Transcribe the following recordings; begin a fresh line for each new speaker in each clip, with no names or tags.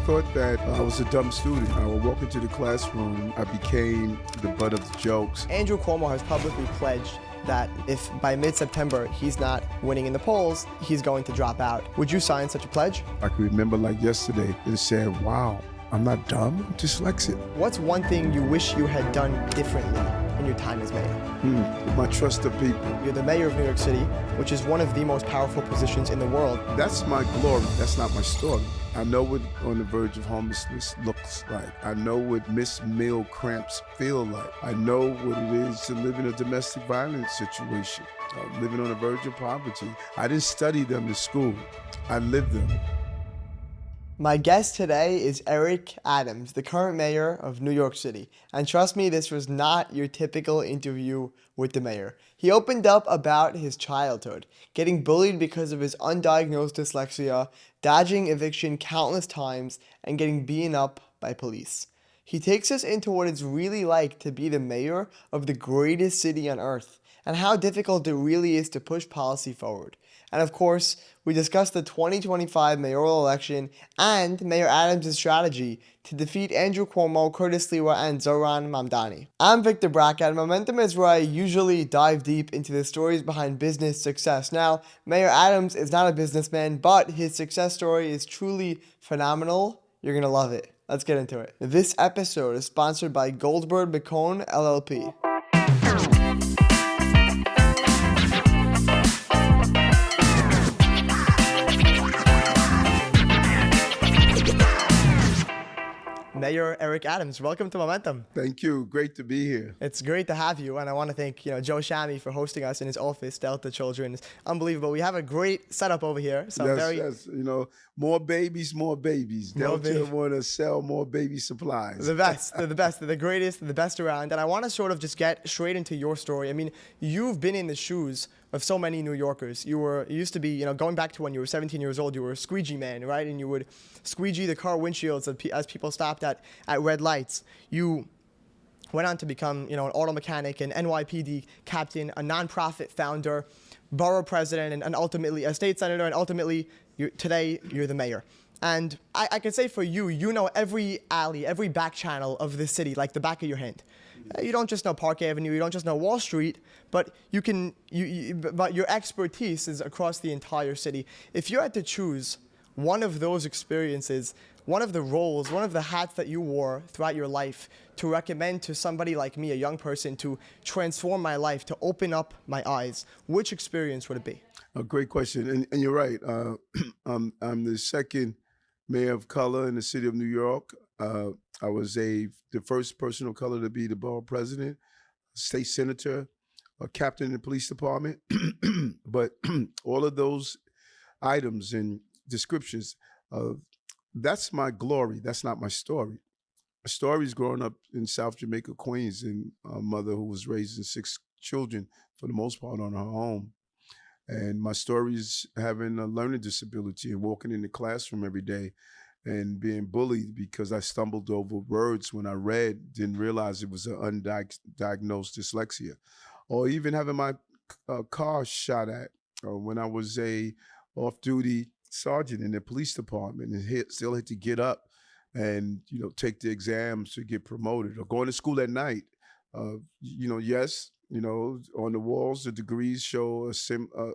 thought that I was a dumb student. I would walk into the classroom, I became the butt of the jokes.
Andrew Cuomo has publicly pledged that if by mid-September he's not winning in the polls, he's going to drop out. Would you sign such a pledge?
I can remember like yesterday, it said, wow, I'm not dumb, I'm dyslexic.
What's one thing you wish you had done differently in your time as mayor?
My trust of people.
You're the mayor of New York City, which is one of the most powerful positions in the world.
That's my glory, that's not my story. I know what on the verge of homelessness looks like. I know what missed meal cramps feel like. I know what it is to live in a domestic violence situation, living on the verge of poverty. I didn't study them in school, I lived them.
My guest today is Eric Adams, the current mayor of New York City. And trust me, this was not your typical interview with the mayor. He opened up about his childhood, getting bullied because of his undiagnosed dyslexia, dodging eviction countless times, and getting beaten up by police. He takes us into what it's really like to be the mayor of the greatest city on earth, and how difficult it really is to push policy forward. And of course, we discuss the 2025 mayoral election and Mayor Adams' strategy to defeat Andrew Cuomo, Curtis Sliwa, and Zohran Mamdani. I'm Victor Brackett, and Momentum is where I usually dive deep into the stories behind business success. Now, Mayor Adams is not a businessman, but his success story is truly phenomenal. You're gonna love it. Let's get into it. This episode is sponsored by Goldburd McCone LLP. Mayor Eric Adams, welcome to Momentum.
Thank you. Great to be here.
It's great to have you, and I want to thank Joe Shami for hosting us in his office, Delta Children. It's unbelievable. We have a great setup over here. So
Yes. More babies, more babies. Delta want to sell more baby supplies.
The best. They're the best. They're the greatest. They're the best around. And I want to sort of just get straight into your story. I mean, you've been in the shoes of so many New Yorkers. You used to be, going back to when you were 17 years old, you were a squeegee man, right? And you would squeegee the car windshields as people stopped at red lights. You went on to become, an auto mechanic, an NYPD captain, a nonprofit founder, borough president, and ultimately a state senator, and ultimately today you're the mayor. And I can say for you, you know every alley, every back channel of the city like the back of your hand. You don't just know Park Avenue, you don't just know Wall Street, but but your expertise is across the entire city. If you had to choose one of those experiences, one of the roles, one of the hats that you wore throughout your life to recommend to somebody like me, a young person, to transform my life, to open up my eyes, which experience would it be?
A great question, and you're right. I'm the second mayor of color in the city of New York. I was the first person of color to be the borough president, state senator, a captain in the police department. But all of those items and descriptions, that's my glory. That's not my story. My story is growing up in South Jamaica, Queens, and a mother who was raising 6 children, for the most part, on her own. And my story is having a learning disability and walking in the classroom every day and being bullied because I stumbled over words when I read, didn't realize it was an undiagnosed dyslexia. Or even having my car shot at when I was a off-duty sergeant in the police department and still had to get up and take the exams to get promoted, or going to school at night. Yes, on the walls, the degrees show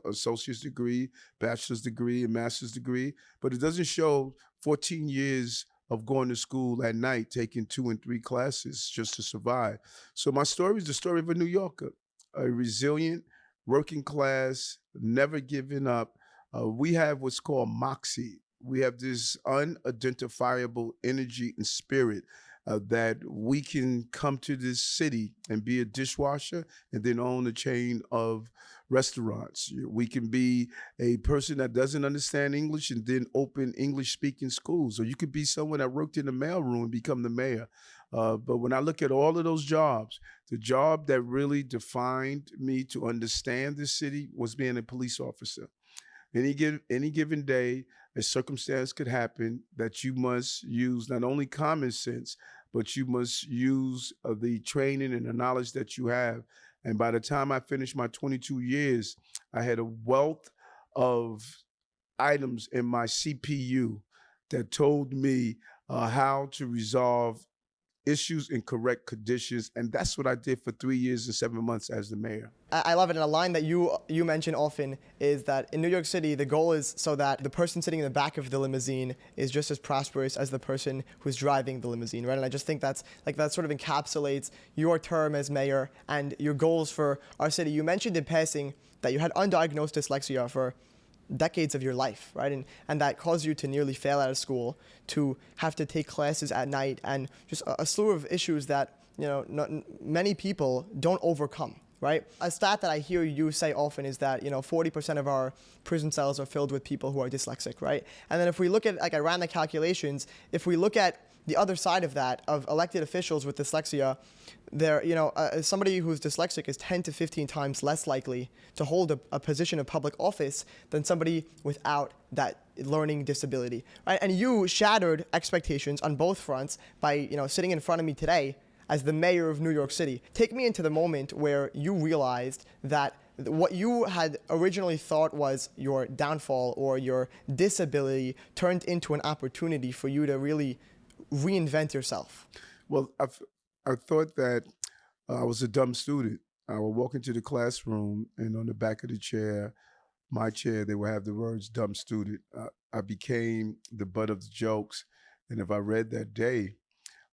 associate's degree, bachelor's degree, and master's degree, but it doesn't show 14 years of going to school at night, taking 2 and 3 classes just to survive. So my story is the story of a New Yorker, a resilient, working class, never giving up. We have what's called moxie. We have this unidentifiable energy and spirit that we can come to this city and be a dishwasher and then own a chain of restaurants. We can be a person that doesn't understand English and then open English-speaking schools. Or you could be someone that worked in the mailroom and become the mayor. But when I look at all of those jobs, the job that really defined me to understand this city was being a police officer. Any given day, a circumstance could happen that you must use not only common sense, but you must use the training and the knowledge that you have. And by the time I finished my 22 years, I had a wealth of items in my CPU that told me how to resolve issues in correct conditions. And that's what I did for 3 years and 7 months as the mayor.
I love it. And a line that you mention often is that in New York City, the goal is so that the person sitting in the back of the limousine is just as prosperous as the person who's driving the limousine, right? And I just think that sort of encapsulates your term as mayor and your goals for our city. You mentioned in passing that you had undiagnosed dyslexia for decades of your life, right? And that caused you to nearly fail out of school, to have to take classes at night, and just a slew of issues that, many people don't overcome, right? A stat that I hear you say often is that, 40% of our prison cells are filled with people who are dyslexic, right? And then if we look at, I ran the calculations, if we look at the other side of that, of elected officials with dyslexia, somebody who's dyslexic is 10 to 15 times less likely to hold a position of public office than somebody without that learning disability, right? And you shattered expectations on both fronts by, sitting in front of me today as the mayor of New York City. Take me into the moment where you realized that what you had originally thought was your downfall or your disability turned into an opportunity for you to really reinvent yourself.
Well, I thought that I was a dumb student. I would walk into the classroom, and on the back of the chair, my chair, they would have the words "dumb student." I became the butt of the jokes, and if I read that day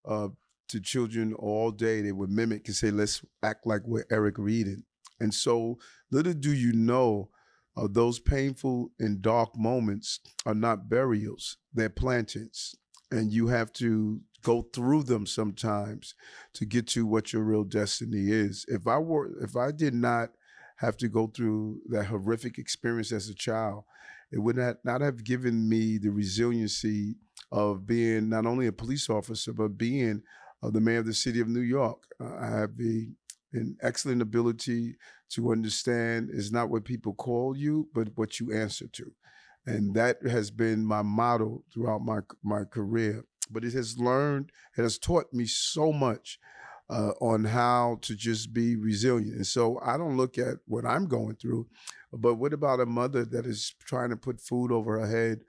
to children all day, they would mimic and say, "Let's act like we're Eric reading." And so, little do you know, those painful and dark moments are not burials; they're plantings. And you have to go through them sometimes to get to what your real destiny is. If I did not have to go through that horrific experience as a child, it would not have given me the resiliency of being not only a police officer, but being the mayor of the city of New York. I have an excellent ability to understand it's not what people call you, but what you answer to. And that has been my motto throughout my career. But it has taught me so much on how to just be resilient. And so I don't look at what I'm going through, but what about a mother that is trying to put food over her head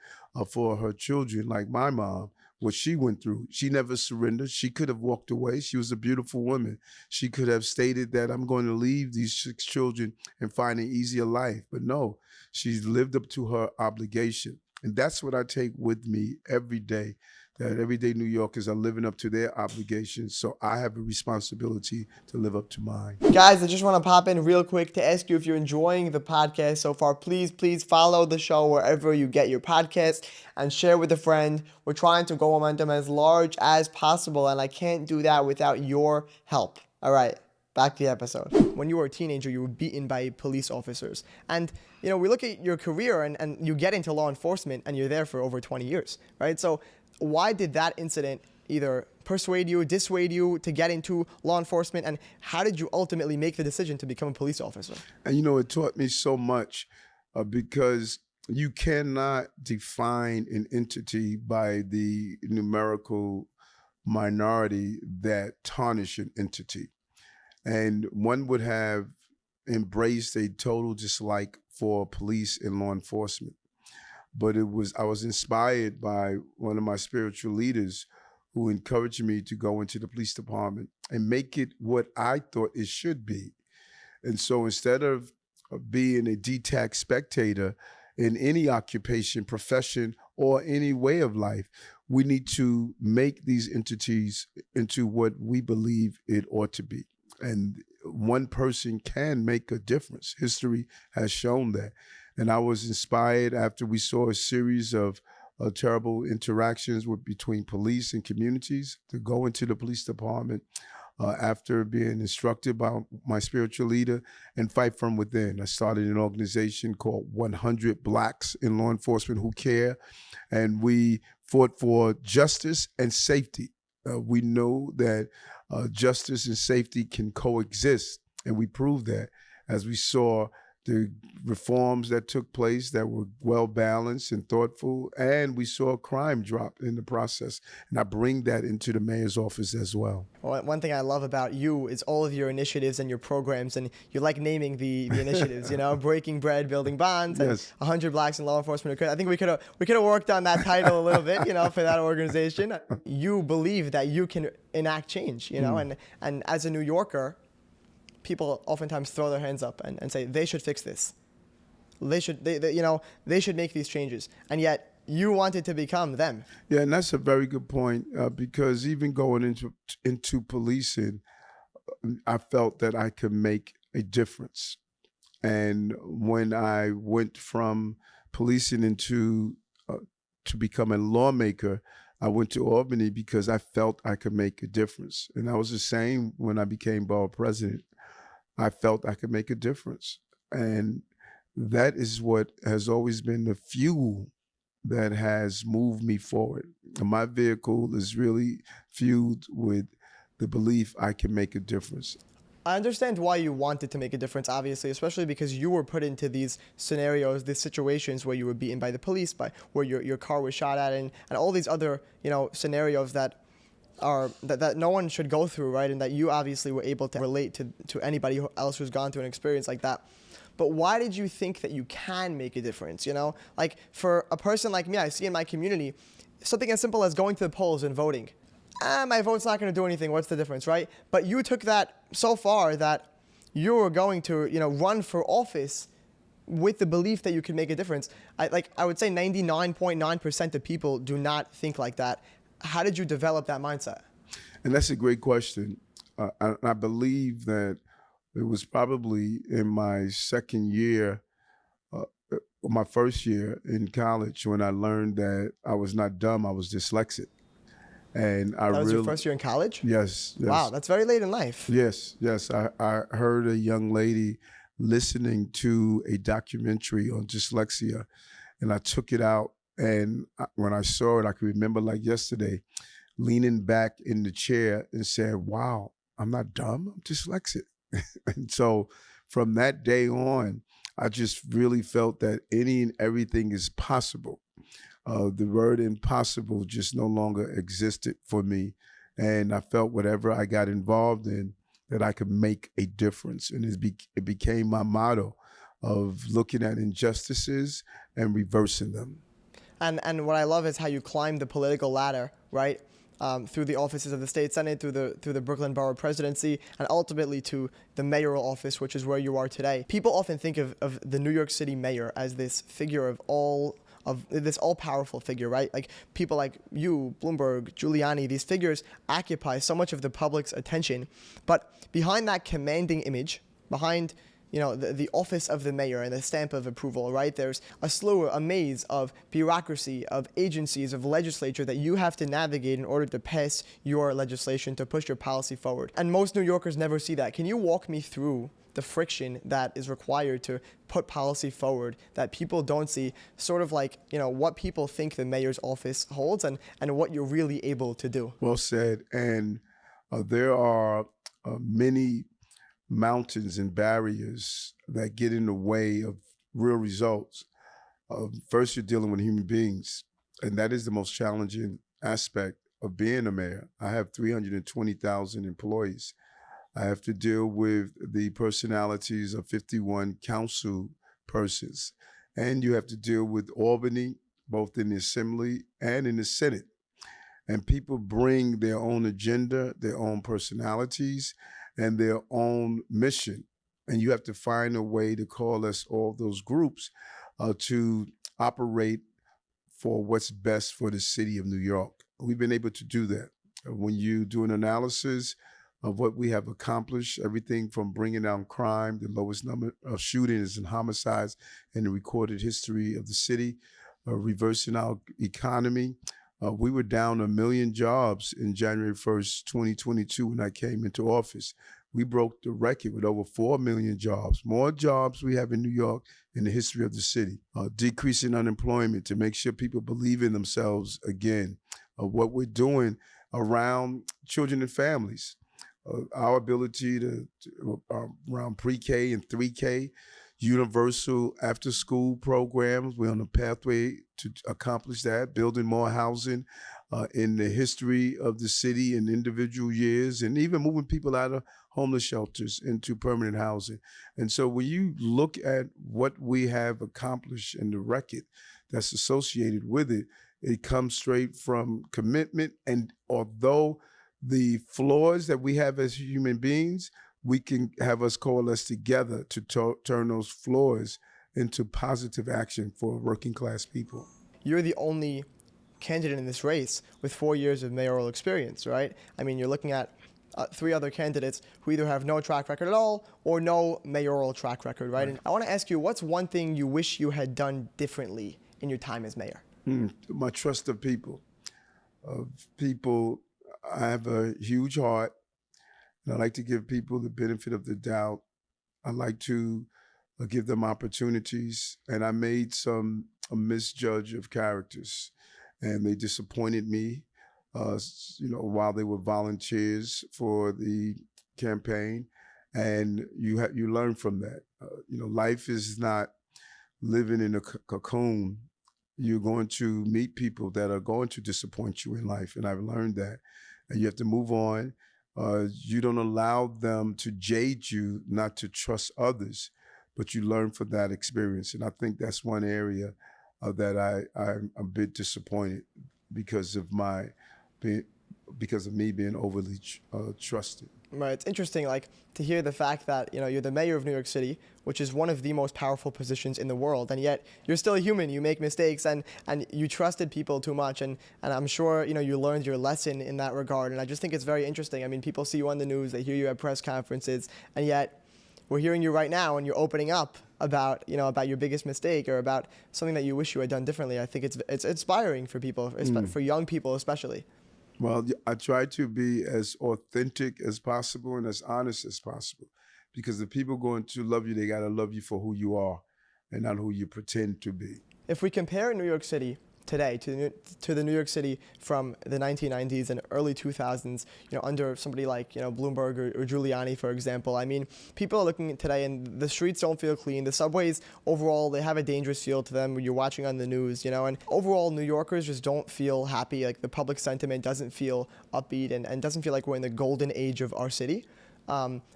for her children, like my mom? What she went through. She never surrendered. She could have walked away. She was a beautiful woman. She could have stated that I'm going to leave these 6 children and find an easier life. But no, she's lived up to her obligation. And that's what I take with me every day, that everyday New Yorkers are living up to their obligations. So I have a responsibility to live up to mine.
Guys, I just want to pop in real quick to ask you if you're enjoying the podcast so far. Please follow the show wherever you get your podcast and share with a friend. We're trying to grow momentum as large as possible, and I can't do that without your help. All right, back to the episode. When you were a teenager, you were beaten by police officers. And, we look at your career and you get into law enforcement and you're there for over 20 years, right? So why did that incident either persuade you, dissuade you to get into law enforcement, and how did you ultimately make the decision to become a police officer?
And it taught me so much because you cannot define an entity by the numerical minority that tarnish an entity. And one would have embraced a total dislike for police and law enforcement. But I was inspired by one of my spiritual leaders who encouraged me to go into the police department and make it what I thought it should be. And so instead of being a detached spectator in any occupation, profession, or any way of life, we need to make these entities into what we believe it ought to be. And one person can make a difference. History has shown that. And I was inspired after we saw a series of terrible interactions between police and communities to go into the police department after being instructed by my spiritual leader and fight from within. I started an organization called 100 Blacks in Law Enforcement Who Care, and we fought for justice and safety. We know that justice and safety can coexist, and we proved that as we saw the reforms that took place that were well balanced and thoughtful, and we saw crime drop in the process. And I bring that into the mayor's office as well.
Well, one thing I love about you is all of your initiatives and your programs, and you like naming the initiatives, breaking bread, building bonds, and
Yes.
100 blacks in law enforcement. I think we could have worked on that title a little bit, for that organization. You believe that you can enact change, and as a New Yorker, people oftentimes throw their hands up and say they should fix this. They should make these changes, and yet you wanted to become them.
Yeah, and that's a very good point, because even going into policing, I felt that I could make a difference. And when I went from policing into to become a lawmaker, I went to Albany because I felt I could make a difference. And I was the same when I became borough president. I felt I could make a difference. And that is what has always been the fuel that has moved me forward. And my vehicle is really fueled with the belief I can make a difference.
I understand why you wanted to make a difference, obviously, especially because you were put into these scenarios, these situations where you were beaten by the police, where your car was shot at, and all these other, scenarios that no one should go through, right? And that you obviously were able to relate to anybody else who's gone through an experience like that. But why did you think that you can make a difference, Like, for a person like me, I see in my community, something as simple as going to the polls and voting. My vote's not going to do anything. What's the difference, right? But you took that so far that you were going to, run for office with the belief that you could make a difference. I would say 99.9% of people do not think like that. How did you develop that mindset?
And that's a great question. I believe that it was probably in my second year, my first year in college, when I learned that I was not dumb, I was dyslexic. And
that was your first year in college?
Yes.
Wow, that's very late in life.
Yes. I heard a young lady listening to a documentary on dyslexia, and I took it out. And when I saw it, I could remember like yesterday, leaning back in the chair and said, wow, I'm not dumb, I'm dyslexic. And so from that day on, I just really felt that any and everything is possible. The word impossible just no longer existed for me. And I felt whatever I got involved in, that I could make a difference. And it became my motto of looking at injustices and reversing them.
And what I love is how you climbed the political ladder, right? Through the offices of the state senate, through the Brooklyn borough presidency, and ultimately to the mayoral office, which is where you are today. People often think of the New York City mayor as this figure of this all-powerful figure, right? Like people like you, Bloomberg, Giuliani, these figures occupy so much of the public's attention. But behind that commanding image, behind the office of the mayor and the stamp of approval, right? There's a maze of bureaucracy, of agencies, of legislature that you have to navigate in order to pass your legislation, to push your policy forward. And most New Yorkers never see that. Can you walk me through the friction that is required to put policy forward that people don't see, sort of like, what people think the mayor's office holds and what you're really able to do?
Well said. And there are many mountains and barriers that get in the way of real results. First, you're dealing with human beings, and that is the most challenging aspect of being a mayor. I have 320,000 employees. I have to deal with the personalities of 51 council persons, and you have to deal with Albany, both in the Assembly and in the Senate. And people bring their own agenda, their own personalities, and their own mission. And you have to find a way to coalesce all those groups to operate for what's best for the city of New York. We've been able to do that. When you do an analysis of what we have accomplished, everything from bringing down crime, the lowest number of shootings and homicides in the recorded history of the city, reversing our economy. We were down 1 million jobs in January 1st, 2022 when I came into office. We broke the record with over 4 million jobs, more jobs we have in New York in the history of the city. Decreasing unemployment to make sure people believe in themselves again. What we're doing around children and families. Our ability to around pre-K and 3K universal after-school programs. We're on a pathway to accomplish that, building more housing in the history of the city in individual years, and even moving people out of homeless shelters into permanent housing. And so when you look at what we have accomplished and the record that's associated with it, it comes straight from commitment. And although the flaws that we have as human beings, we can have us coalesce together to turn those flaws into positive action for working class people.
You're the only candidate in this race with 4 years of mayoral experience, right? I mean, you're looking at 3 other candidates who either have no track record at all or no mayoral track record, right? And I want to ask you, what's one thing you wish you had done differently in your time as mayor?
My trust of people. I have a huge heart, and I like to give people the benefit of the doubt. I like to give them opportunities, and I made a misjudge of characters, and they disappointed me. While they were volunteers for the campaign, and you learn from that. Life is not living in a cocoon. You're going to meet people that are going to disappoint you in life, and I've learned that. And you have to move on. You don't allow them to jade you not to trust others, but you learn from that experience. And I think that's one area that I'm a bit disappointed because of me being overly trusted.
Right. It's interesting, to hear the fact that, you're the mayor of New York City, which is one of the most powerful positions in the world, and yet you're still a human. You make mistakes, and you trusted people too much, and I'm sure, you learned your lesson in that regard, and I just think it's very interesting. I mean, people see you on the news, they hear you at press conferences, and yet we're hearing you right now, and you're opening up about your biggest mistake or about something that you wish you had done differently. I think it's inspiring for people, for young people especially.
Well, I try to be as authentic as possible and as honest as possible, because the people going to love you, they got to love you for who you are and not who you pretend to be.
If we compare New York City today to the New York City from the 1990s and early 2000s, under somebody like, Bloomberg or Giuliani, for example, I mean, people are looking at today and the streets don't feel clean. The subways, overall, they have a dangerous feel to them when you're watching on the news, and overall, New Yorkers just don't feel happy. Like, the public sentiment doesn't feel upbeat and doesn't feel like we're in the golden age of our city.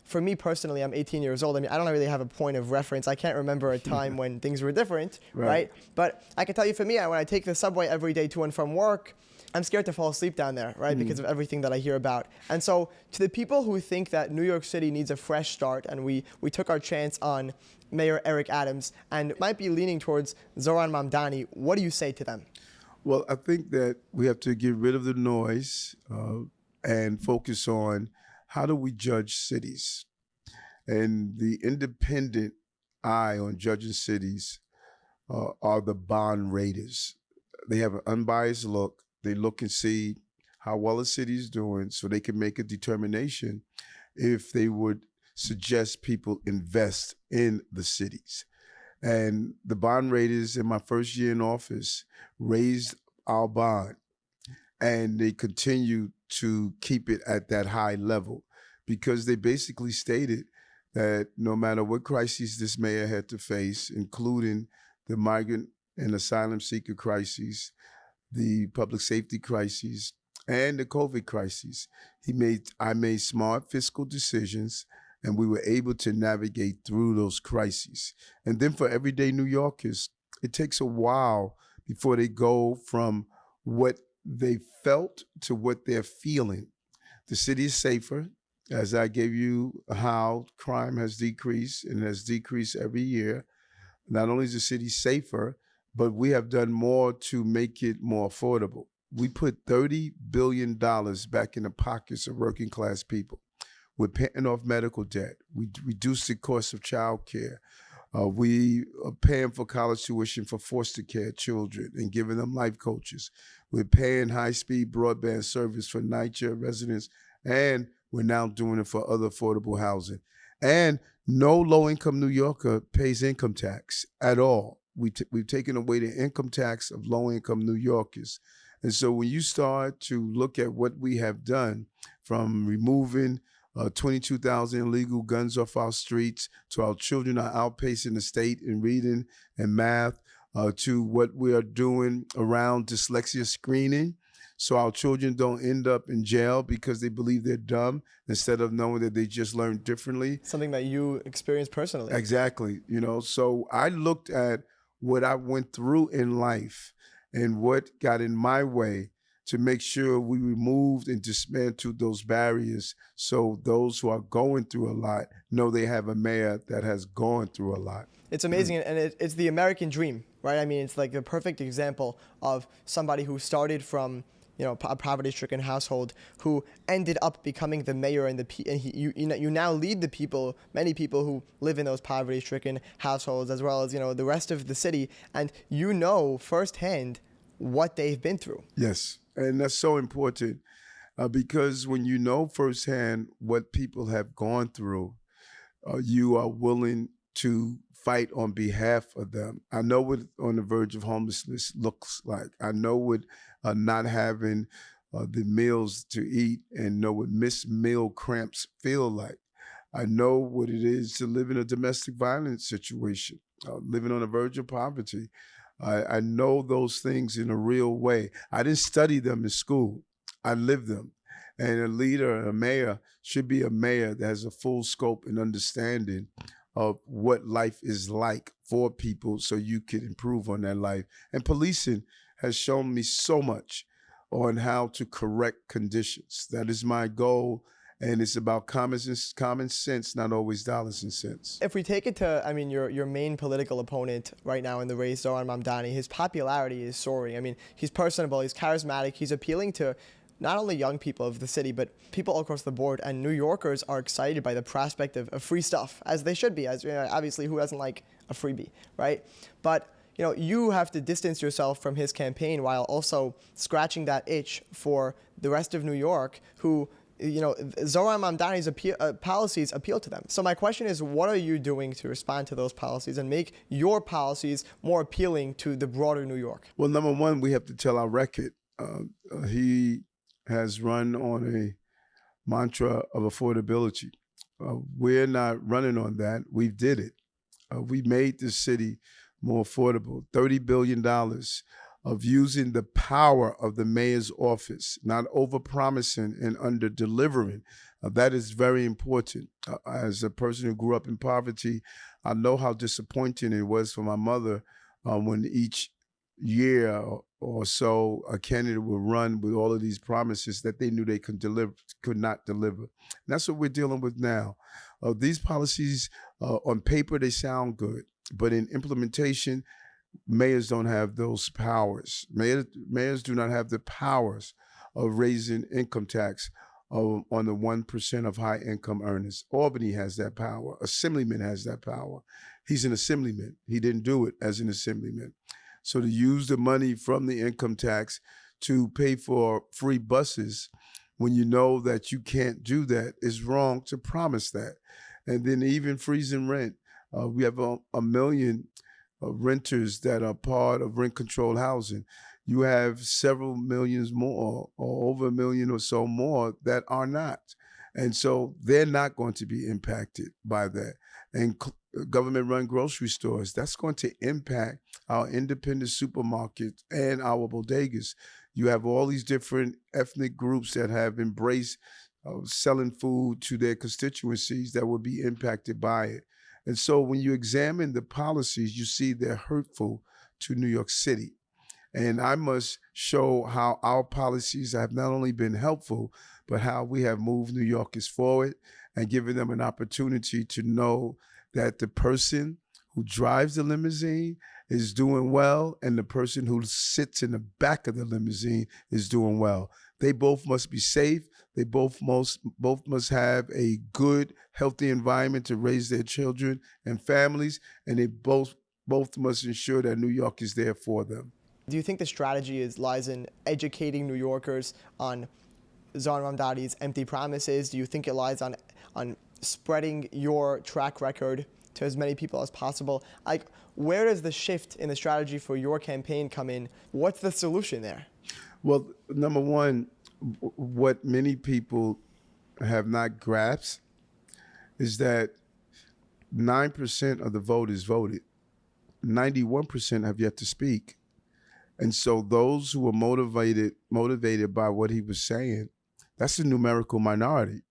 For me personally, I'm 18 years old. I mean, I don't really have a point of reference. I can't remember a time when things were different, right? But I can tell you, for me, when I take the subway every day to and from work, I'm scared to fall asleep down there, right? Because of everything that I hear about. And so to the people who think that New York City needs a fresh start, and we took our chance on Mayor Eric Adams and might be leaning towards Zohran Mamdani, what do you say to them?
Well, I think that we have to get rid of the noise and focus on how do we judge cities? And the independent eye on judging cities are the bond raters. They have an unbiased look. They look and see how well a city is doing so they can make a determination if they would suggest people invest in the cities. And the bond raters in my first year in office raised our bond, and they continue to keep it at that high level because they basically stated that no matter what crises this mayor had to face, including the migrant and asylum seeker crises, the public safety crises, and the COVID crises, I made smart fiscal decisions, and we were able to navigate through those crises. And then for everyday New Yorkers, it takes a while before they go from what they felt to what they're feeling. The city is safer, as I gave you how crime has decreased and has decreased every year. Not only is the city safer, but we have done more to make it more affordable. We put $30 billion back in the pockets of working class people. We're paying off medical debt. We reduced the cost of child care. We are paying for college tuition for foster care children and giving them life coaches. We're paying high-speed broadband service for NYCHA residents, and we're now doing it for other affordable housing. And no low-income New Yorker pays income tax at all. We've taken away the income tax of low-income New Yorkers. And so when you start to look at what we have done, from removing 22,000 illegal guns off our streets, to our children are outpacing the state in reading and math, to what we are doing around dyslexia screening, so our children don't end up in jail because they believe they're dumb instead of knowing that they just learned differently.
Something that you experienced personally.
Exactly. So I looked at what I went through in life and what got in my way to make sure we removed and dismantled those barriers, so those who are going through a lot know they have a mayor that has gone through a lot.
It's amazing, and it's the American dream, right? I mean, it's like the perfect example of somebody who started from a poverty-stricken household, who ended up becoming the mayor, and you now lead the people, many people who live in those poverty-stricken households, as well as the rest of the city, and firsthand what they've been through.
Yes, and that's so important, because when you know firsthand what people have gone through, you are willing to fight on behalf of them. I know what on the verge of homelessness looks like. I know what not having the meals to eat, and know what missed meal cramps feel like. I know what it is to live in a domestic violence situation, living on the verge of poverty. I know those things in a real way. I didn't study them in school. I lived them. And a leader, a mayor, should be a mayor that has a full scope and understanding of what life is like for people, so you can improve on that life. And policing has shown me so much on how to correct conditions. That is my goal. And it's about common sense, not always dollars and cents.
If we take it to, your main political opponent right now in the race, Zohran Mamdani, his popularity is soaring. I mean, he's personable, he's charismatic, he's appealing to not only young people of the city, but people all across the board. And New Yorkers are excited by the prospect of free stuff, as they should be. As obviously, who doesn't like a freebie, right? But you have to distance yourself from his campaign while also scratching that itch for the rest of New York, who Zohran Mamdani's policies appeal to them. So my question is, what are you doing to respond to those policies and make your policies more appealing to the broader New York?
Well, number one, we have to tell our record. He has run on a mantra of affordability. We're not running on that. We did it. We made this city more affordable. $30 billion of using the power of the mayor's office, not over-promising and under-delivering. That is very important. As a person who grew up in poverty, I know how disappointing it was for my mother when each year or so a candidate would run with all of these promises that they knew they could not deliver. And that's what we're dealing with now. These policies, on paper, they sound good, but in implementation, mayors don't have those powers. Mayors do not have the powers of raising income tax on the 1% of high income earners. Albany has that power. Assemblyman has that power. He's an assemblyman. He didn't do it as an assemblyman. So to use the money from the income tax to pay for free buses when you know that you can't do that is wrong to promise that. And then even freezing rent. We have a million renters that are part of rent control housing. You have several millions more, or over a million or so more, that are not. And so they're not going to be impacted by that. And government-run grocery stores, that's going to impact our independent supermarkets and our bodegas. You have all these different ethnic groups that have embraced selling food to their constituencies that will be impacted by it. And so when you examine the policies, you see they're hurtful to New York City. And I must show how our policies have not only been helpful, but how we have moved New Yorkers forward and given them an opportunity to know that the person who drives the limousine is doing well, and the person who sits in the back of the limousine is doing well. They both must be safe. They both must have a good, healthy environment to raise their children and families, and they both must ensure that New York is there for them.
Do you think the strategy lies in educating New Yorkers on Zohran Mamdani's empty promises? Do you think it lies on spreading your track record to as many people as possible? Like, where does the shift in the strategy for your campaign come in? What's the solution there?
Well, number one, what many people have not grasped is that 9% of the voters voted. 91% have yet to speak. And so those who were motivated by what he was saying, that's a numerical minority.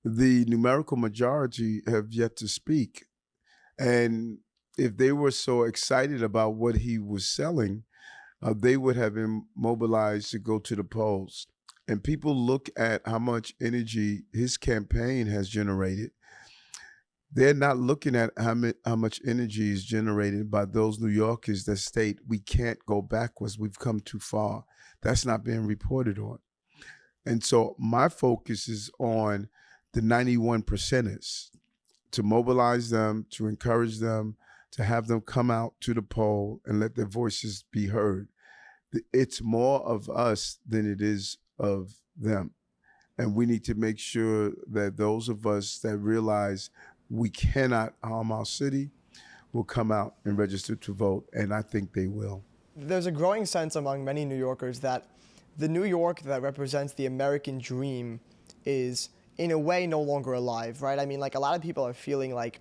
The numerical majority have yet to speak. And if they were so excited about what he was selling, they would have been mobilized to go to the polls. And people look at how much energy his campaign has generated. They're not looking at how much energy is generated by those New Yorkers that state we can't go backwards, we've come too far. That's not being reported on. And so my focus is on the 91 percenters, to mobilize them, to encourage them, to have them come out to the poll and let their voices be heard. It's more of us than it is of them. And we need to make sure that those of us that realize we cannot harm our city will come out and register to vote, and I think they will.
There's a growing sense among many New Yorkers that the New York that represents the American dream is, in a way, no longer alive, right? I mean, like, a lot of people are feeling like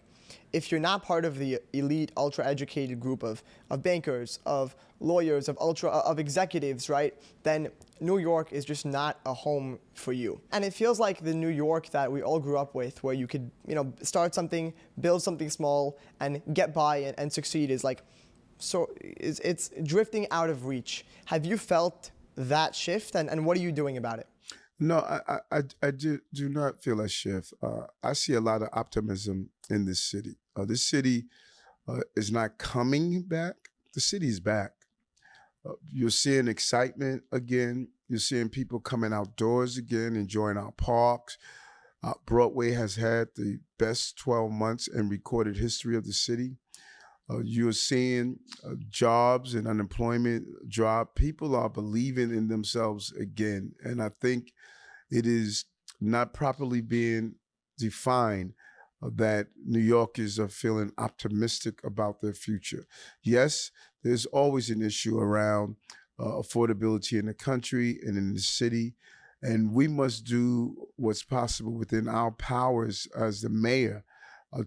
if you're not part of the elite, ultra-educated group of bankers, of lawyers, of executives, right, then New York is just not a home for you. And it feels like the New York that we all grew up with, where you could, start something, build something small, and get by and succeed, is like, so it's drifting out of reach. Have you felt that shift, and what are you doing about it?
No, I do not feel a shift. I see a lot of optimism in this city. This city is not coming back. The city is back. You're seeing excitement again. You're seeing people coming outdoors again, enjoying our parks. Broadway has had the best 12 months in recorded history of the city. You're seeing jobs and unemployment drop. People are believing in themselves again. And I think it is not properly being defined that New Yorkers are feeling optimistic about their future. Yes, there's always an issue around affordability in the country and in the city. And we must do what's possible within our powers as the mayor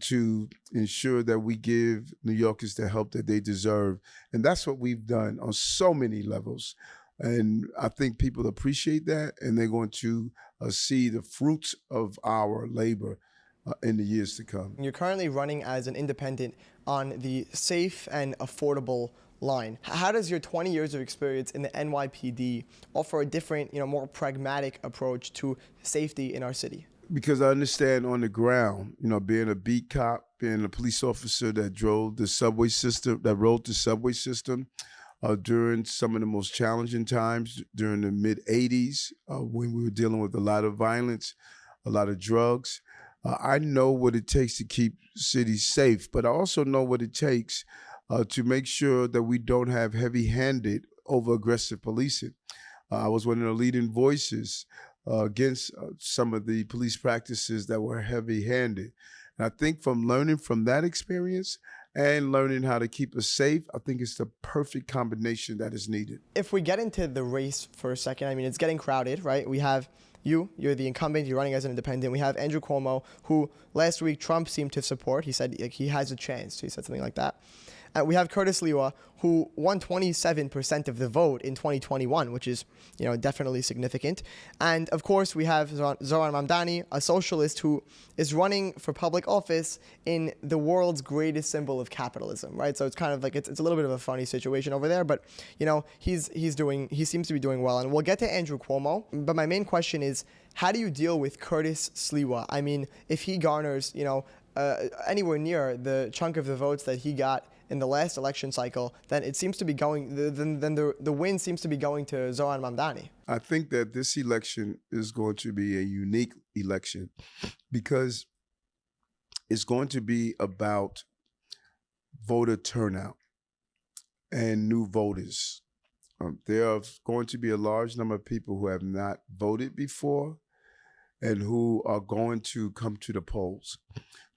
to ensure that we give New Yorkers the help that they deserve. And that's what we've done on so many levels. And I think people appreciate that, and they're going to see the fruits of our labor in the years to come.
You're currently running as an independent on the safe and affordable line. How does your 20 years of experience in the NYPD offer a different, more pragmatic approach to safety in our city?
Because I understand on the ground, being a beat cop, being a police officer that drove the subway system, that rode the subway system during some of the most challenging times during the mid-'80s when we were dealing with a lot of violence, a lot of drugs. I know what it takes to keep cities safe, but I also know what it takes to make sure that we don't have heavy-handed, over-aggressive policing. I was one of the leading voices against some of the police practices that were heavy-handed. And I think from learning from that experience and learning how to keep us safe, I think it's the perfect combination that is needed.
If we get into the race for a second, I mean, it's getting crowded, right? We have you're the incumbent, you're running as an independent. We have Andrew Cuomo, who last week Trump seemed to support. He said he has a chance. He said something like that. We have Curtis Sliwa, who won 27% of the vote in 2021, which is, definitely significant. And of course, we have Zohran Mamdani, a socialist who is running for public office in the world's greatest symbol of capitalism, right? So it's kind of like it's a little bit of a funny situation over there, but he seems to be doing well. And we'll get to Andrew Cuomo, but my main question is, how do you deal with Curtis Sliwa? I mean, if he garners, anywhere near the chunk of the votes that he got in the last election cycle, then it seems to be going. Then the win seems to be going to Zohran Mamdani.
I think that this election is going to be a unique election because it's going to be about voter turnout and new voters. There are going to be a large number of people who have not voted before and who are going to come to the polls.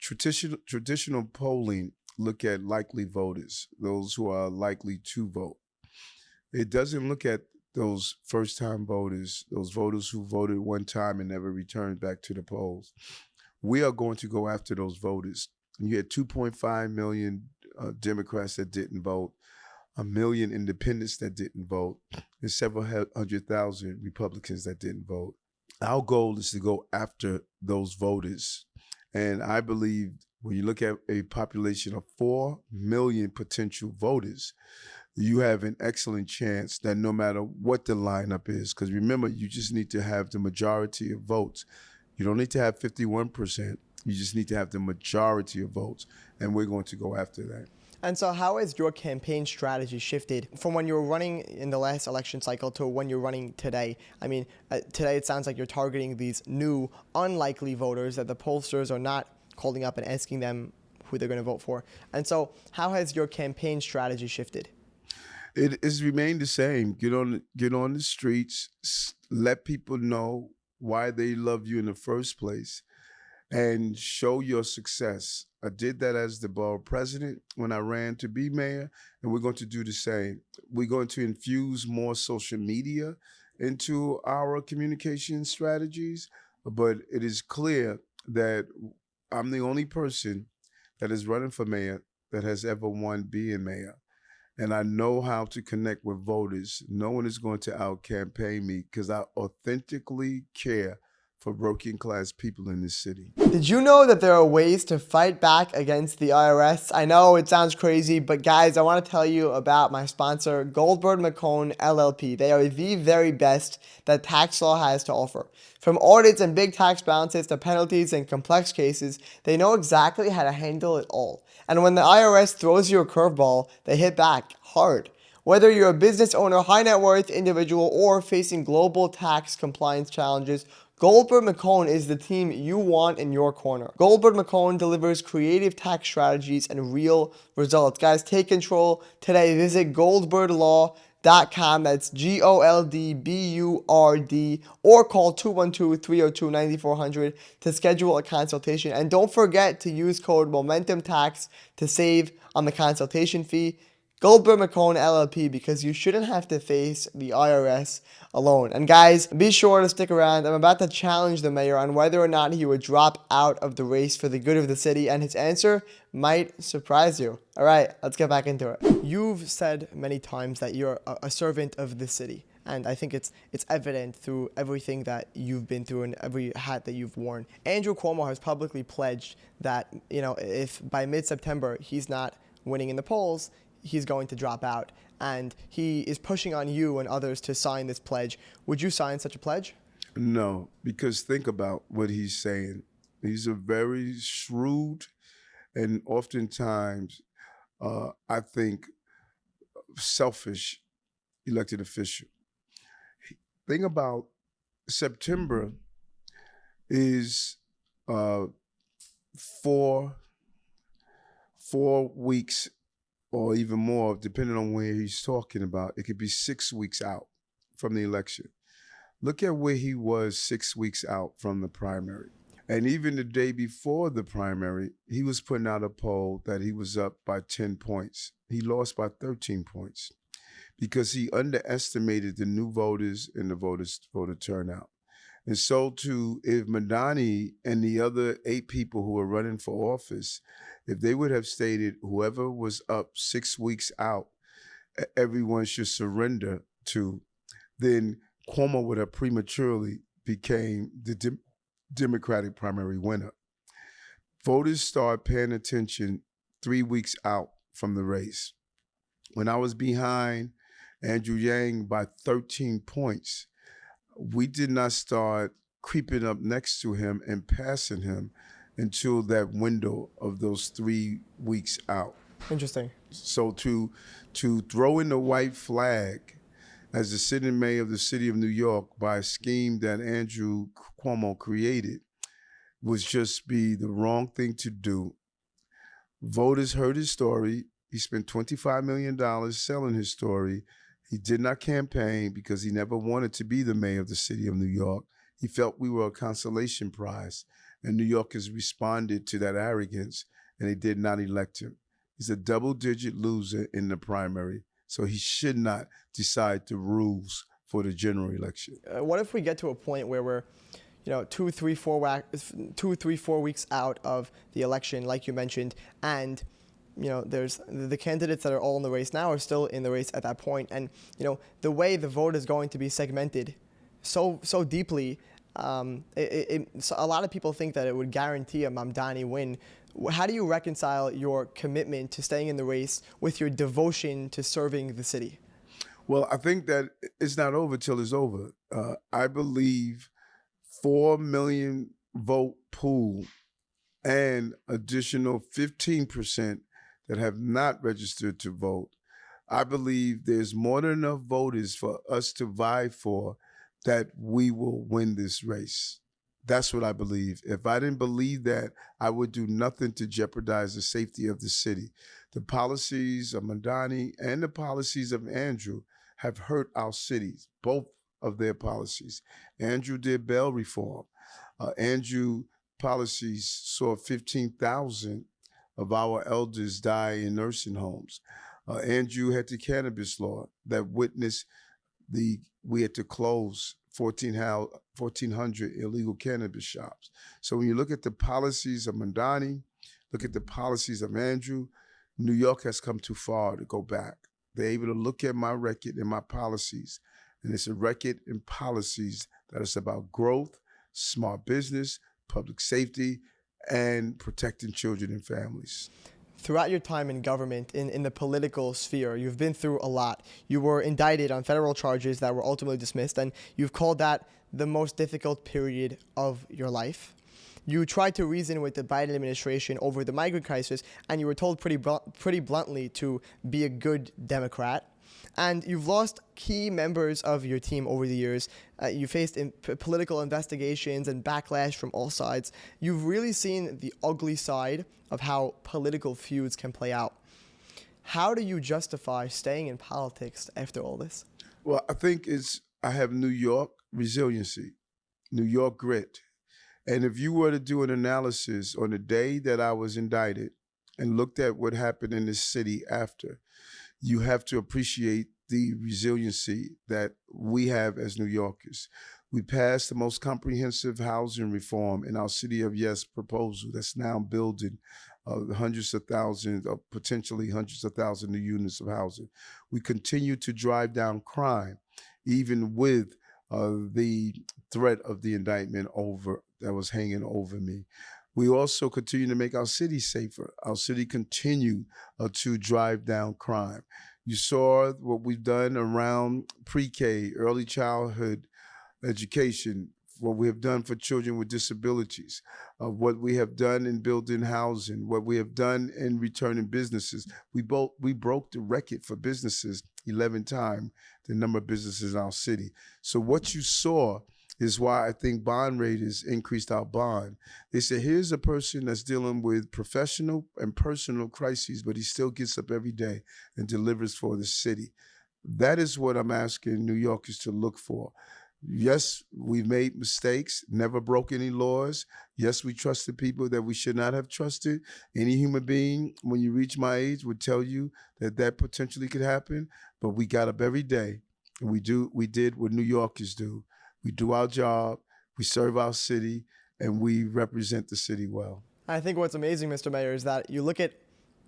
Traditional polling look at likely voters, those who are likely to vote. It doesn't look at those first-time voters, those voters who voted one time and never returned back to the polls. We are going to go after those voters. You had 2.5 million Democrats that didn't vote, 1 million independents that didn't vote, and several 100,000 Republicans that didn't vote. Our goal is to go after those voters. And I believe when you look at a population of 4 million potential voters, you have an excellent chance that no matter what the lineup is, because remember, you just need to have the majority of votes. You don't need to have 51%. You just need to have the majority of votes. And we're going to go after that.
And so how has your campaign strategy shifted from when you were running in the last election cycle to when you're running today? I mean, today it sounds like you're targeting these new, unlikely voters that the pollsters are not calling up and asking them who they're going to vote for. And so how has your campaign strategy shifted?
It has remained the same. Get on the streets, let people know why they love you in the first place, and show your success. I did that as the borough president when I ran to be mayor, and we're going to do the same. We're going to infuse more social media into our communication strategies, but it is clear that I'm the only person that is running for mayor that has ever won being mayor. And I know how to connect with voters. No one is going to out-campaign me because I authentically care for working class people in this city.
Did you know that there are ways to fight back against the IRS? I know it sounds crazy, but guys, I want to tell you about my sponsor, Goldburd McCone LLP. They are the very best that tax law has to offer. From audits and big tax balances to penalties and complex cases, they know exactly how to handle it all. And when the IRS throws you a curveball, they hit back hard. Whether you're a business owner, high net worth individual, or facing global tax compliance challenges, Goldburd McCone is the team you want in your corner. Goldburd McCone delivers creative tax strategies and real results. Guys, take control today. Visit goldbirdlaw.com. That's GOLDBURD, or call 212-302-9400 to schedule a consultation. And don't forget to use code MOMENTUMTAX to save on the consultation fee. Goldburd McCone LLP, because you shouldn't have to face the IRS alone. And guys, be sure to stick around. I'm about to challenge the mayor on whether or not he would drop out of the race for the good of the city, and his answer might surprise you. All right, let's get back into it. You've said many times that you're a servant of the city. And I think it's evident through everything that you've been through and every hat that you've worn. Andrew Cuomo has publicly pledged that, if by mid-September he's not winning in the polls, he's going to drop out. And he is pushing on you and others to sign this pledge. Would you sign such a pledge?
No, because think about what he's saying. He's a very shrewd and oftentimes, I think, selfish elected official. Think about September is 4 weeks or even more, depending on where he's talking about. It could be 6 weeks out from the election. Look at where he was 6 weeks out from the primary. And even the day before the primary, he was putting out a poll that he was up by 10 points. He lost by 13 points because he underestimated the new voters and the voter turnout. And so too, if Mamdani and the other 8 people who are running for office, if they would have stated whoever was up 6 weeks out, everyone should surrender to, then Cuomo would have prematurely became the Democratic primary winner. Voters start paying attention 3 weeks out from the race. When I was behind Andrew Yang by 13 points, we did not start creeping up next to him and passing him until that window of those 3 weeks out.
Interesting.
So to throw in the white flag as the sitting mayor of the city of New York by a scheme that Andrew Cuomo created would just be the wrong thing to do. Voters heard his story. He spent $25 million selling his story. He did not campaign because he never wanted to be the mayor of the city of New York. He felt we were a consolation prize, and New Yorkers responded to that arrogance, and they did not elect him. He's a double-digit loser in the primary, so he should not decide the rules for the general election.
What if we get to a point where we're, 2, 3, 4 weeks out of the election, like you mentioned, and there's the candidates that are all in the race now are still in the race at that point, and the way the vote is going to be segmented so deeply, so a lot of people think that it would guarantee a Mamdani win. How do you reconcile your commitment to staying in the race with your devotion to serving the city?
Well, I think that it's not over till it's over. I believe 4 million vote pool and additional 15% that have not registered to vote. I believe there's more than enough voters for us to vie for that we will win this race. That's what I believe. If I didn't believe that, I would do nothing to jeopardize the safety of the city. The policies of Mamdani and the policies of Andrew have hurt our cities, both of their policies. Andrew did bail reform. Andrew policies saw 15,000 of our elders die in nursing homes. Andrew had the cannabis law that witnessed we had to close 1,400 illegal cannabis shops. So when you look at the policies of Mamdani, look at the policies of Andrew, New York has come too far to go back. They're able to look at my record and my policies, and it's a record and policies that is about growth, smart business, public safety, and protecting children and families.
Throughout your time in government, in the political sphere, you've been through a lot. You were indicted on federal charges that were ultimately dismissed, and you've called that the most difficult period of your life. You tried to reason with the Biden administration over the migrant crisis, and you were told pretty bluntly to be a good Democrat. And you've lost key members of your team over the years. You faced political investigations and backlash from all sides. You've really seen the ugly side of how political feuds can play out. How do you justify staying in politics after all this?
Well, I think I have New York resiliency, New York grit. And if you were to do an analysis on the day that I was indicted and looked at what happened in this city after, you have to appreciate the resiliency that we have as New Yorkers. We passed the most comprehensive housing reform in our City of Yes proposal that's now building hundreds of thousands, or potentially hundreds of thousands new units of housing. We continue to drive down crime, even with the threat of the indictment that was hanging over me. We also continue to make our city safer. Our city continue to drive down crime. You saw what we've done around pre-K, early childhood education, what we have done for children with disabilities, what we have done in building housing, what we have done in returning businesses. We broke the record for businesses 11 times the number of businesses in our city. So what you saw is why I think bond raters increased our bond. They said, here's a person that's dealing with professional and personal crises, but he still gets up every day and delivers for the city. That is what I'm asking New Yorkers to look for. Yes, we've made mistakes, never broke any laws. Yes, we trusted people that we should not have trusted. Any human being, when you reach my age, would tell you that potentially could happen. But we got up every day, and we did what New Yorkers do. We do our job, we serve our city, and we represent the city well.
I think what's amazing, Mr. Mayor, is that you look at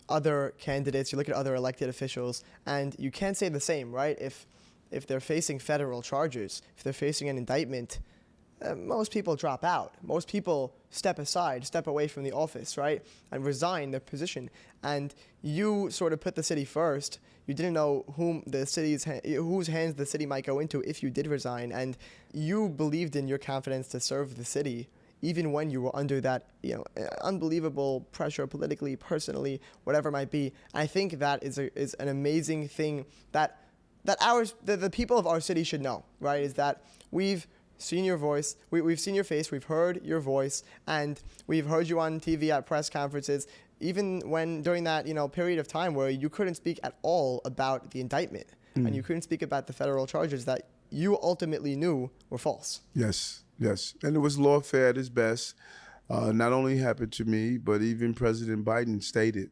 other candidates, you look at other elected officials, and you can't say the same, right? If they're facing federal charges, if they're facing an indictment, most people drop out. Most people step aside, step away from the office, right, and resign their position. And you sort of put the city first. You didn't know whose hands the city might go into if you did resign, and you believed in your confidence to serve the city, even when you were under that, unbelievable pressure politically, personally, whatever it might be. I think that is an amazing thing that the people of our city should know, right? Is that we've seen your voice, we've seen your face, we've heard your voice, and we've heard you on TV at press conferences, even when during that period of time where you couldn't speak at all about the indictment, and you couldn't speak about the federal charges that you ultimately knew were false.
Yes, and it was lawfare at its best. Not only happened to me, but even President Biden stated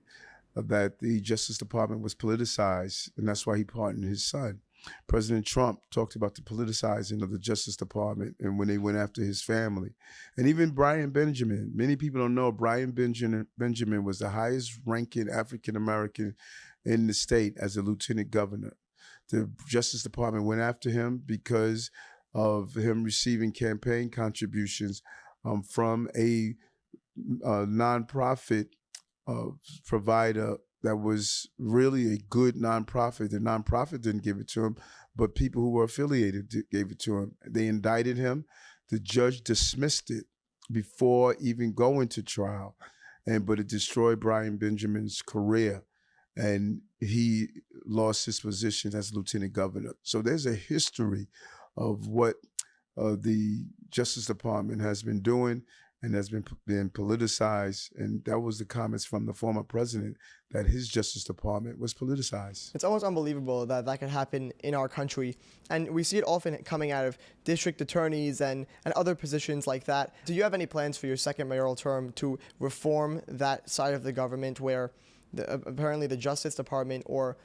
that the Justice Department was politicized, and that's why he pardoned his son. President Trump talked about the politicizing of the Justice Department and when they went after his family. And even Brian Benjamin. Many people don't know Brian Benjamin was the highest ranking African American in the state as a lieutenant governor. The Justice Department went after him because of him receiving campaign contributions from a nonprofit provider that was really a good nonprofit. The nonprofit didn't give it to him, but people who were affiliated gave it to him. They indicted him. The judge dismissed it before even going to trial, but it destroyed Brian Benjamin's career, and he lost his position as lieutenant governor. So there's a history of what the Justice Department has been doing and has been politicized. And that was the comments from the former president, that his Justice Department was politicized.
It's almost unbelievable that that could happen in our country. And we see it often coming out of district attorneys and other positions like that. Do you have any plans for your second mayoral term to reform that side of the government where apparently the Justice Department or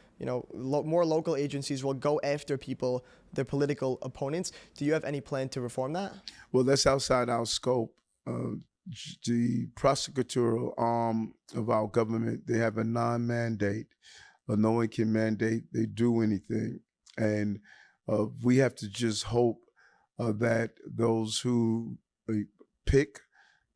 more local agencies will go after people, their political opponents? Do you have any plan to reform that?
Well, that's outside our scope. The prosecutorial arm of our government, they have a non-mandate. No one can mandate they do anything. And we have to just hope that those who pick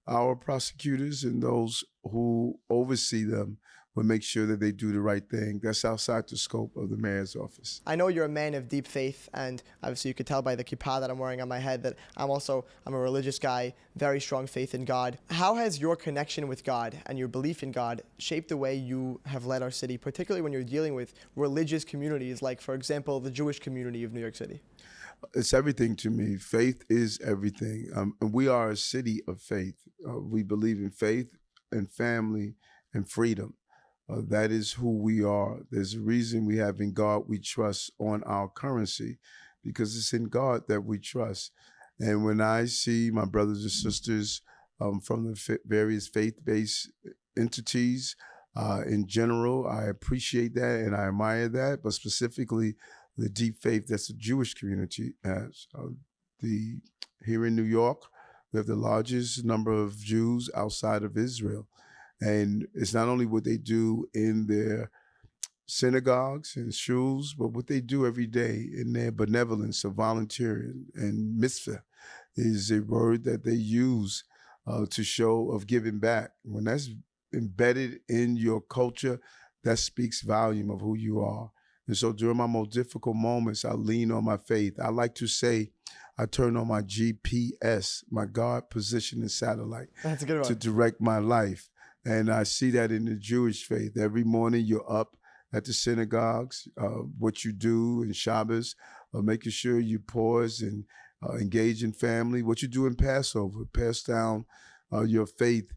our prosecutors and those who oversee them will make sure that they do the right thing. That's outside the scope of the mayor's office.
I know you're a man of deep faith, and obviously you could tell by the kippah that I'm wearing on my head that I'm a religious guy, very strong faith in God. How has your connection with God and your belief in God shaped the way you have led our city, particularly when you're dealing with religious communities like, for example, the Jewish community of New York City?
It's everything to me. Faith is everything. And we are a city of faith. We believe in faith and family and freedom. That is who we are. There's a reason we have "In God We Trust" on our currency, because it's in God that we trust. And when I see my brothers and sisters from the various faith-based entities in general, I appreciate that and I admire that, but specifically the deep faith that the Jewish community has. Here in New York, we have the largest number of Jews outside of Israel. And it's not only what they do in their synagogues and shuls, but what they do every day in their benevolence of volunteering. And mitzvah is a word that they use to show of giving back. When that's embedded in your culture, that speaks volume of who you are. And so during my most difficult moments, I lean on my faith. I like to say, I turn on my GPS, my God positioning satellite.
That's a good one.
To direct my life. And I see that in the Jewish faith. Every morning you're up at the synagogues, what you do in Shabbos, making sure you pause and engage in family, what you do in Passover, pass down your faith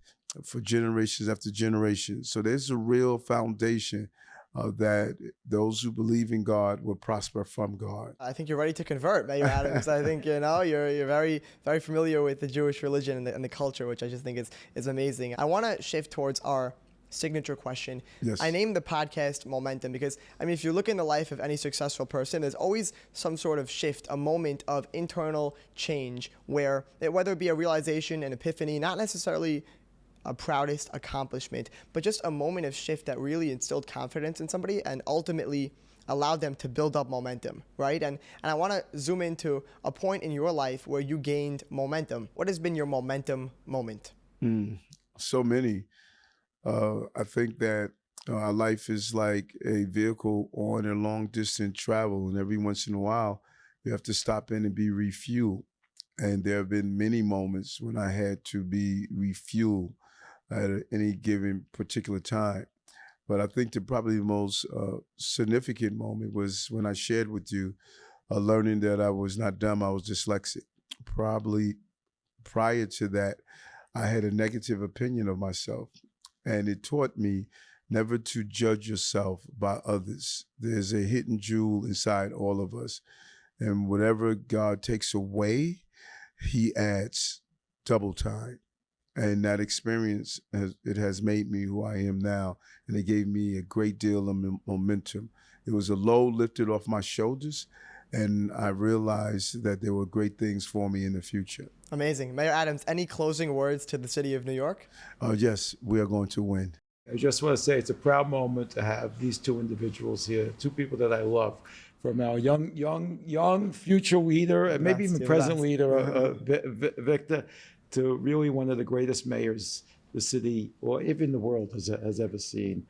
for generations after generations. So there's a real foundation that those who believe in God will prosper from God.
I think you're ready to convert, Mayor Adams. I think you're very, very familiar with the Jewish religion and the culture, which I just think is amazing. I want to shift towards our signature question.
Yes.
I named the podcast Momentum because, if you look in the life of any successful person, there's always some sort of shift, a moment of internal change where, whether it be a realization, an epiphany, not necessarily a proudest accomplishment, but just a moment of shift that really instilled confidence in somebody and ultimately allowed them to build up momentum, right? And I want to zoom into a point in your life where you gained momentum. What has been your momentum moment?
So many. I think that our life is like a vehicle on a long distance travel, and every once in a while you have to stop in and be refueled. And there have been many moments when I had to be refueled at any given particular time. But I think probably the most significant moment was when I shared with you learning that I was not dumb, I was dyslexic. Probably prior to that, I had a negative opinion of myself. And it taught me never to judge yourself by others. There's a hidden jewel inside all of us. And whatever God takes away, he adds double time. And that experience has made me who I am now, and it gave me a great deal of momentum. It was a load lifted off my shoulders, and I realized that there were great things for me in the future.
Amazing. Mayor Adams, any closing words to the city of New York?
Yes, we are going to win.
I just want to say it's a proud moment to have these two individuals here, two people that I love, from our young future leader, and maybe even present leader, Victor, to really one of the greatest mayors the city or even the world has ever seen.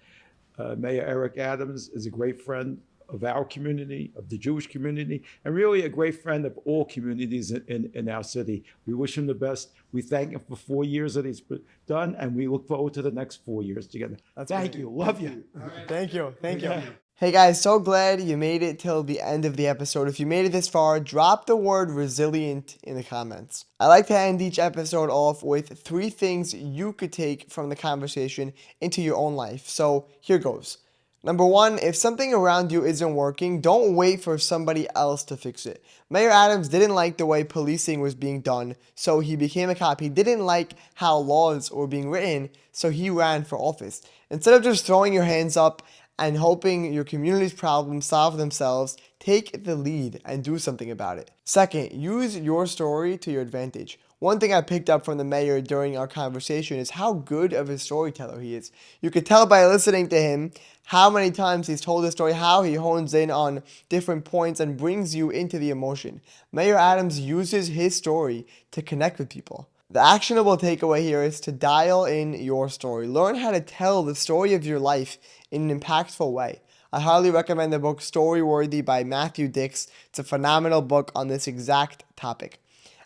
Mayor Eric Adams is a great friend of our community, of the Jewish community, and really a great friend of all communities in our city. We wish him the best. We thank him for 4 years that he's done, and we look forward to the next 4 years together. Thank you. Love you.
Thank you. Thank you. Hey guys, so glad you made it till the end of the episode. If you made it this far, drop the word resilient in the comments. I like to end each episode off with 3 things you could take from the conversation into your own life. So here goes. Number 1, if something around you isn't working, don't wait for somebody else to fix it. Mayor Adams didn't like the way policing was being done, so he became a cop. He didn't like how laws were being written, so he ran for office. Instead of just throwing your hands up and hoping your community's problems solve themselves, take the lead and do something about it. Second, use your story to your advantage. One thing I picked up from the mayor during our conversation is how good of a storyteller he is. You could tell by listening to him how many times he's told the story, how he hones in on different points and brings you into the emotion. Mayor Adams uses his story to connect with people. The actionable takeaway here is to dial in your story. Learn how to tell the story of your life in an impactful way. I highly recommend the book Storyworthy by Matthew Dix. It's a phenomenal book on this exact topic.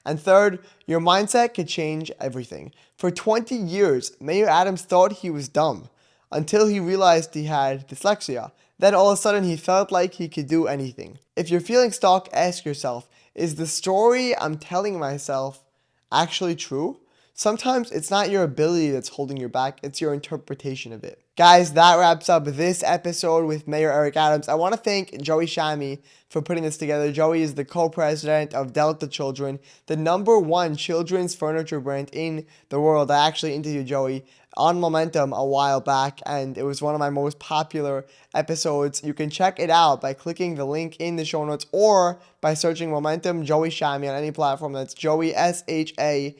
And third, your mindset could change everything. For 20 years, Mayor Adams thought he was dumb until he realized he had dyslexia. Then all of a sudden he felt like he could do anything. If you're feeling stuck, ask yourself, is the story I'm telling myself actually true? Sometimes it's not your ability that's holding you back, it's your interpretation of it. Guys, that wraps up this episode with Mayor Eric Adams. I want to thank Joey Shami for putting this together. Joey is the co-president of Delta Children, the #1 children's furniture brand in the world. I actually interviewed Joey on Momentum a while back, and it was one of my most popular episodes. You can check it out by clicking the link in the show notes or by searching Momentum Joey Shami on any platform. That's Joey, Shamie.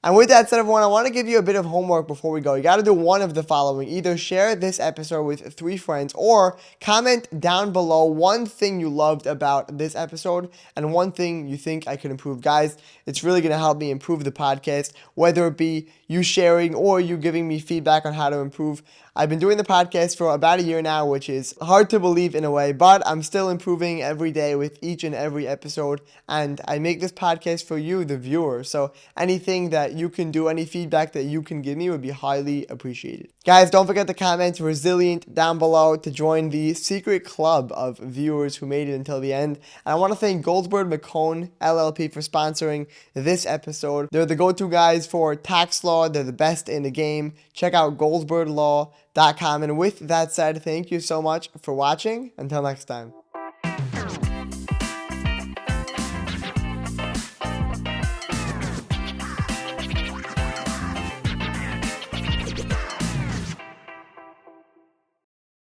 And with that said, everyone, I want to give you a bit of homework before we go. You got to do one of the following. Either share this episode with 3 friends or comment down below one thing you loved about this episode and one thing you think I could improve. Guys, it's really going to help me improve the podcast, whether it be you sharing or you giving me feedback on how to improve. I've been doing the podcast for about a year now, which is hard to believe in a way, but I'm still improving every day with each and every episode, and I make this podcast for you, the viewer, so anything that you can do, any feedback that you can give me would be highly appreciated. Guys, don't forget to comment resilient down below to join the secret club of viewers who made it until the end. And I want to thank Goldburd McCone LLP for sponsoring this episode. They're the go-to guys for tax law. They're the best in the game. Check out goldbirdlaw.com. And with that said, thank you so much for watching. Until next time.